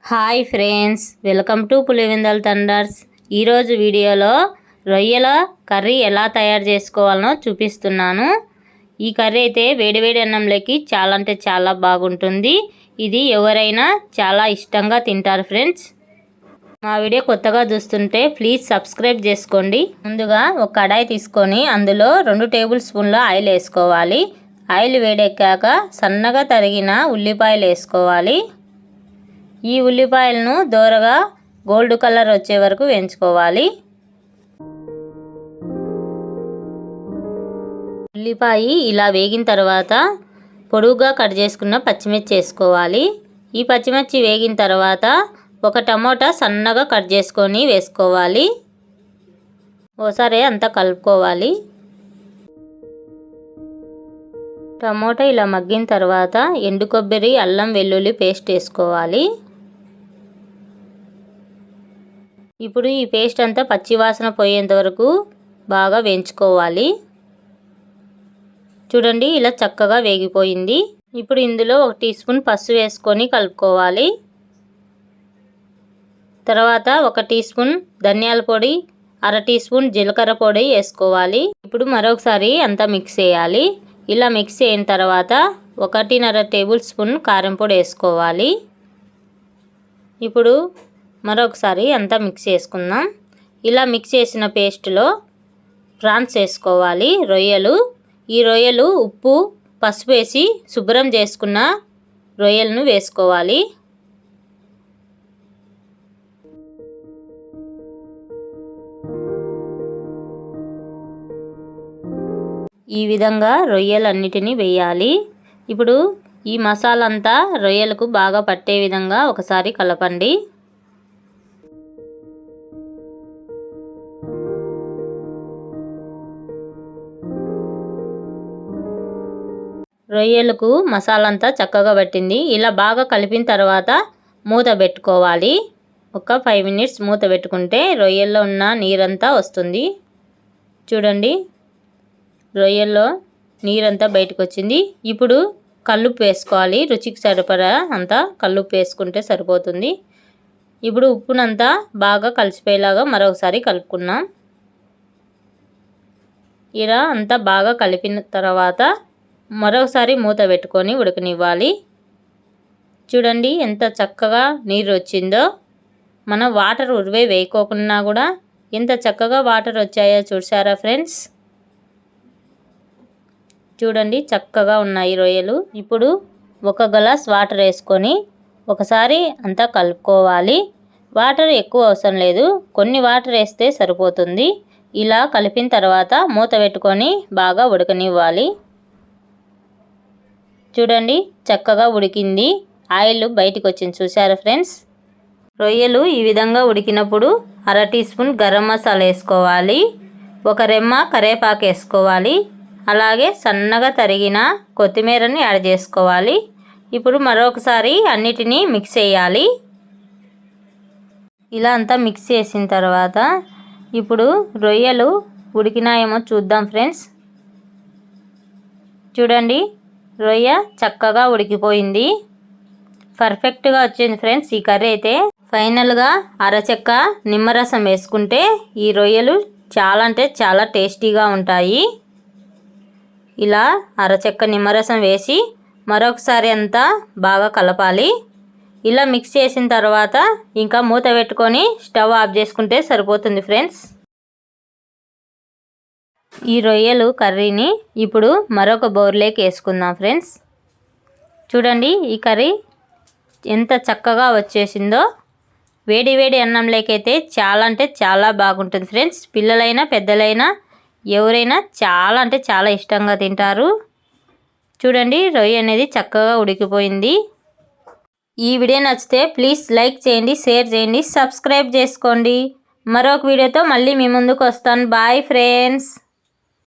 Hi friends, welcome to Pulivendula Thunders. ఈరోజు వీడియోలో రొయ్యల కర్రీ ఎలా తయారు చేసుకోవాలనో చూపిస్తున్నాను. ఈ కర్రీ అయితే వేడివేడి అన్నంలోకి చాలా అంటే చాలా బాగుంటుంది. ఇది ఎవరైనా చాలా ఇష్టంగా తింటారు ఫ్రెండ్స్. మా వీడియో కొత్తగా చూస్తుంటే ప్లీజ్ సబ్స్క్రైబ్ చేసుకోండి. ముందుగా ఒక కడాయి తీసుకొని అందులో 2 టేబుల్ స్పూన్ల ఆయిల్ వేసుకోవాలి. ఆయిల్ వేడెక్కాక సన్నగా తరిగిన ఉల్లిపాయలు వేసుకోవాలి. ఈ ఉల్లిపాయలను దోరగా గోల్డ్ కలర్ వచ్చే వరకు వేయించుకోవాలి. ఉల్లిపాయ ఇలా వేగిన తర్వాత పొడుగుగా కట్ చేసుకున్న పచ్చిమిర్చి వేసుకోవాలి. ఈ పచ్చిమిర్చి వేగిన తర్వాత ఒక టమోటా సన్నగా కట్ చేసుకొని వేసుకోవాలి. ఓసారి అంతా కలుపుకోవాలి. టమోటా ఇలా మగ్గిన తర్వాత ఎండు కొబ్బరి, అల్లం వెల్లుల్లి పేస్ట్ వేసుకోవాలి. ఇప్పుడు ఈ పేస్ట్ అంతా పచ్చివాసన పోయేంత వరకు బాగా వేయించుకోవాలి. చూడండి, ఇలా చక్కగా వేగిపోయింది. ఇప్పుడు ఇందులో 1 టీ స్పూన్ పసుపు వేసుకొని కలుపుకోవాలి. తర్వాత 1 టీ స్పూన్ ధనియాల పొడి, 1/2 టీ స్పూన్ జీలకర్ర పొడి వేసుకోవాలి. ఇప్పుడు మరొకసారి అంతా మిక్స్ చేయాలి. ఇలా మిక్స్ అయిన తర్వాత 1.5 టేబుల్ స్పూన్ కారం పొడి వేసుకోవాలి. ఇప్పుడు మరొకసారి అంతా మిక్స్ చేసుకుందాం. ఇలా మిక్స్ చేసిన పేస్ట్లో ప్రాన్స్ వేసుకోవాలి. ఈ రొయ్యలు ఉప్పు, పసుపు వేసి శుభ్రం చేసుకున్న రొయ్యలను వేసుకోవాలి. ఈ విధంగా రొయ్యలన్నిటినీ వేయాలి. ఇప్పుడు ఈ మసాలా అంతా రొయ్యలకు బాగా పట్టే విధంగా ఒకసారి కలపండి. రొయ్యలకు మసాలా అంతా చక్కగా పట్టింది. ఇలా బాగా కలిపిన తర్వాత మూత పెట్టుకోవాలి. ఒక 5 మినిట్స్ మూత పెట్టుకుంటే రొయ్యల్లో ఉన్న నీరంతా వస్తుంది. చూడండి, రొయ్యల్లో నీరంతా బయటకు వచ్చింది. ఇప్పుడు కల్లుప్పు వేసుకోవాలి. రుచికి సరిపడా అంతా కల్లుప్పు వేసుకుంటే సరిపోతుంది. ఇప్పుడు ఉప్పునంతా బాగా కలిసిపోయేలాగా మరొకసారి కలుపుకున్నాం. ఇలా అంతా బాగా కలిపిన తర్వాత మరొకసారి మూత పెట్టుకొని ఉడకనివ్వాలి. చూడండి ఎంత చక్కగా నీరు వచ్చిందో. మనం వాటర్ ఉరివే వేయకోకుండా కూడా ఎంత చక్కగా వాటర్ వచ్చాయో చూసారా ఫ్రెండ్స్. చూడండి, చక్కగా ఉన్నాయి రొయ్యలు. ఇప్పుడు 1 గ్లాస్ వాటర్ వేసుకొని ఒకసారి అంతా కలుపుకోవాలి. వాటర్ ఎక్కువ అవసరం లేదు, కొన్ని వాటర్ వేస్తే సరిపోతుంది. ఇలా కలిపిన తర్వాత మూత పెట్టుకొని బాగా ఉడకనివ్వాలి. చూడండి, చక్కగా ఉడికింది. ఆయిల్ బయటికి వచ్చింది చూసారా ఫ్రెండ్స్. రొయ్యలు ఈ విధంగా ఉడికినప్పుడు 1/2 టీ స్పూన్ గరం మసాలా వేసుకోవాలి. 1 రెమ్మ కరివేపాకు వేసుకోవాలి. అలాగే సన్నగా తరిగిన కొత్తిమీరని యాడ్ చేసుకోవాలి. ఇప్పుడు మరొకసారి అన్నిటినీ మిక్స్ చేయాలి. ఇలా అంతా మిక్స్ చేసిన తర్వాత ఇప్పుడు రొయ్యలు ఉడికినాయేమో చూద్దాం ఫ్రెండ్స్. చూడండి, రొయ్య చక్కగా ఉడికిపోయింది. పర్ఫెక్ట్గా వచ్చింది ఫ్రెండ్స్ ఈ కర్రీ అయితే. ఫైనల్గా అరచెక్క నిమ్మరసం వేసుకుంటే ఈ రొయ్యలు చాలా అంటే చాలా టేస్టీగా ఉంటాయి. ఇలా అరచెక్క నిమ్మరసం వేసి మరొకసారి అంతా బాగా కలపాలి. ఇలా మిక్స్ చేసిన తర్వాత ఇంకా మూత పెట్టుకొని స్టవ్ ఆఫ్ చేసుకుంటే సరిపోతుంది ఫ్రెండ్స్. ఈ రొయ్యలు కర్రీని ఇప్పుడు మరొక బౌల్లోకి వేసుకుందాం ఫ్రెండ్స్. చూడండి, ఈ కర్రీ ఎంత చక్కగా వచ్చేసిందో. వేడి వేడి అన్నంలోకి అయితే చాలా అంటే చాలా బాగుంటుంది ఫ్రెండ్స్. పిల్లలైనా పెద్దలైనా ఎవరైనా చాలా అంటే చాలా ఇష్టంగా తింటారు. చూడండి, రొయ్య అనేది చక్కగా ఉడికిపోయింది. ఈ వీడియో నచ్చితే ప్లీజ్ లైక్ చేయండి, షేర్ చేయండి, సబ్స్క్రైబ్ చేసుకోండి. మరొక వీడియోతో మళ్ళీ మీ ముందుకు వస్తాను. Bye friends.